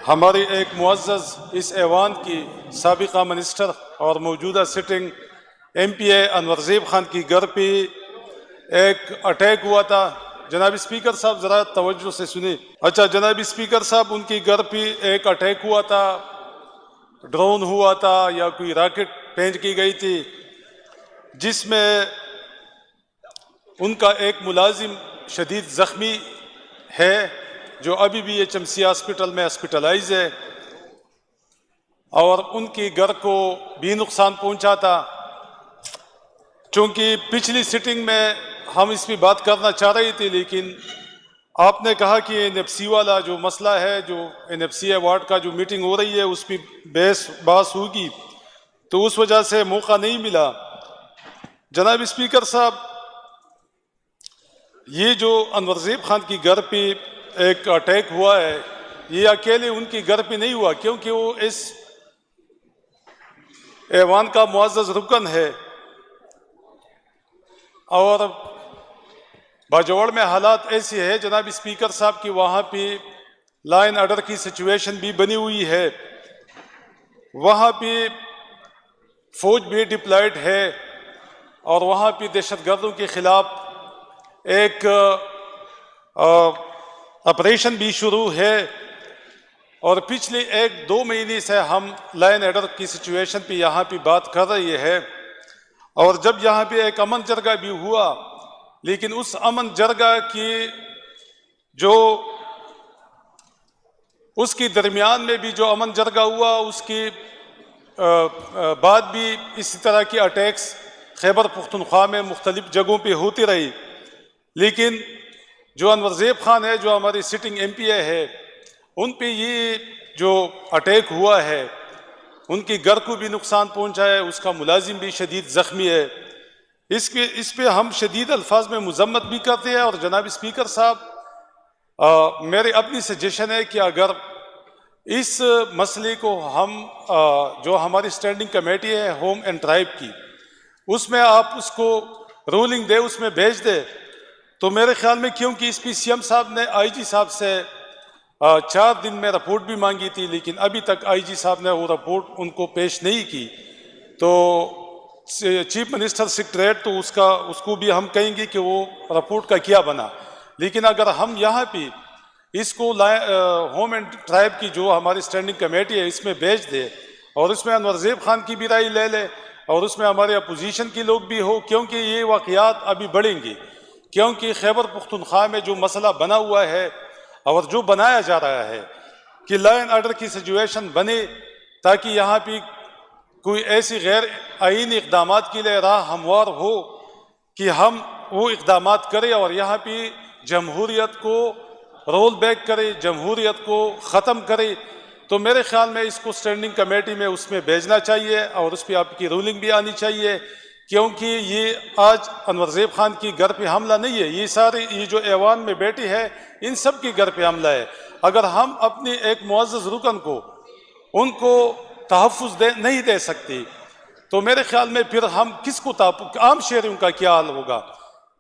ہماری ایک معزز اس ایوان کی سابقہ منسٹر اور موجودہ سٹنگ ایم پی اے انور زیب خان کی گھر پہ ایک اٹیک ہوا تھا۔ جناب اسپیکر صاحب ذرا توجہ سے سنیں۔ اچھا جناب اسپیکر صاحب، ان کی گھر پہ ایک اٹیک ہوا تھا، ڈرون ہوا تھا یا کوئی راکٹ بھیج کی گئی تھی، جس میں ان کا ایک ملازم شدید زخمی ہے جو ابھی بھی ایچ ایم سی ہاسپٹل میں ہاسپٹلائز ہے، اور ان کی گھر کو بھی نقصان پہنچا تھا۔ چونکہ پچھلی سٹنگ میں ہم اس پہ بات کرنا چاہ رہے تھے، لیکن آپ نے کہا کہ این ایف سی والا جو مسئلہ ہے، جو این ایف سی ایوارڈ کا جو میٹنگ ہو رہی ہے اس پہ بحث ہوگی، تو اس وجہ سے موقع نہیں ملا۔ جناب اسپیکر صاحب، یہ جو انور زیب خان کی گھر پہ ایک اٹیک ہوا ہے، یہ اکیلے ان کی گھر پہ نہیں ہوا، کیونکہ وہ اس ایوان کا معزز رکن ہے، اور باجوڑ میں حالات ایسی ہے جناب اسپیکر صاحب کہ وہاں پہ لا اینڈ آرڈر کی سچویشن بھی بنی ہوئی ہے، وہاں پہ فوج بھی ڈپلائڈ ہے، اور وہاں پہ دہشت گردوں کے خلاف ایک آپریشن بھی شروع ہے، اور پچھلے 1-2 مہینے سے ہم لا اینڈ آرڈر کی سچویشن پہ یہاں پہ بات کر رہی ہے، اور جب یہاں پہ ایک امن جرگہ بھی ہوا، لیکن اس امن جرگہ کی جو اس کی درمیان میں بھی جو امن جرگہ ہوا، اس کی بعد بھی اسی طرح کی اٹیکس خیبر پختونخوا میں مختلف جگہوں پہ ہوتی رہی، لیکن جو انور زیب خان ہے، جو ہماری سٹنگ ایم پی اے ہے، ان پہ یہ جو اٹیک ہوا ہے، ان کی گھر کو بھی نقصان پہنچا ہے، اس کا ملازم بھی شدید زخمی ہے۔ اس پہ ہم شدید الفاظ میں مذمت بھی کرتے ہیں، اور جناب اسپیکر صاحب، میری اپنی سجیشن ہے کہ اگر اس مسئلے کو ہم جو ہماری اسٹینڈنگ کمیٹی ہے ہوم اینڈ ٹرائب کی، اس میں آپ اس کو رولنگ دے، اس میں بھیج دے، تو میرے خیال میں، کیونکہ اس پی سی ایم صاحب نے آئی جی صاحب سے 4 دن میں رپورٹ بھی مانگی تھی، لیکن ابھی تک آئی جی صاحب نے وہ رپورٹ ان کو پیش نہیں کی، تو چیف منسٹر سیکریٹریٹ تو اس کو بھی ہم کہیں گے کہ وہ رپورٹ کا کیا بنا۔ لیکن اگر ہم یہاں پہ اس کو ہوم اینڈ ٹرائب کی جو ہماری اسٹینڈنگ کمیٹی ہے اس میں بھیج دے، اور اس میں انور زیب خان کی بھی رائے لے لے، اور اس میں ہمارے اپوزیشن کے لوگ بھی ہو، کیونکہ یہ واقعات ابھی بڑھیں گے، کیونکہ خیبر پختونخوا میں جو مسئلہ بنا ہوا ہے اور جو بنایا جا رہا ہے کہ لا اینڈ آرڈر کی سچویشن بنے، تاکہ یہاں پہ کوئی ایسی غیر آئینی اقدامات کے لیے راہ ہموار ہو کہ ہم وہ اقدامات کریں، اور یہاں پہ جمہوریت کو رول بیک کرے، جمہوریت کو ختم کرے، تو میرے خیال میں اس کو اسٹینڈنگ کمیٹی میں اس میں بھیجنا چاہیے، اور اس پہ آپ کی رولنگ بھی آنی چاہیے، کیونکہ یہ آج انور زیب خان کی گھر پہ حملہ نہیں ہے، یہ جو ایوان میں بیٹھی ہے ان سب کی گھر پہ حملہ ہے۔ اگر ہم اپنی ایک معزز رکن کو ان کو تحفظ نہیں دے سکتے، تو میرے خیال میں پھر ہم کس کو عام شہریوں کا کیا حال ہوگا؟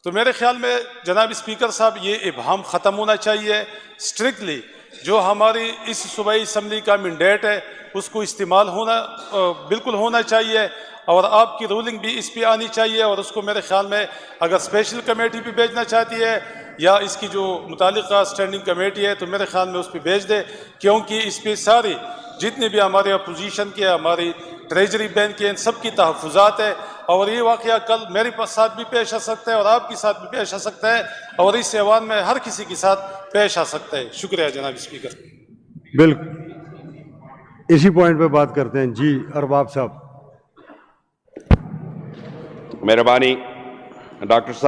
تو میرے خیال میں جناب اسپیکر صاحب، یہ ابہام ختم ہونا چاہیے، اسٹرکٹلی جو ہماری اس صوبائی اسمبلی کا مینڈیٹ ہے اس کو استعمال بالکل ہونا چاہیے، اور آپ کی رولنگ بھی اس پہ آنی چاہیے، اور اس کو میرے خیال میں اگر اسپیشل کمیٹی پہ بھیجنا چاہتی ہے یا اس کی جو متعلقہ اسٹینڈنگ کمیٹی ہے، تو میرے خیال میں اس پہ بھیج دے، کیونکہ اس پہ ساری جتنے بھی ہمارے اپوزیشن کے، ہماری ٹریجری بینک کے، ان سب کی تحفظات ہے، اور یہ واقعہ کل میرے ساتھ بھی پیش آ سکتا ہے اور آپ کے ساتھ بھی پیش آ سکتا ہے، اور اس ایوان میں ہر کسی کے ساتھ پیش آ سکتا ہے۔ شکریہ جناب اسپیکر۔ بالکل اسی پوائنٹ پہ بات کرتے ہیں۔ جی ارباب صاحب۔ مہربانی ڈاکٹر صاحب۔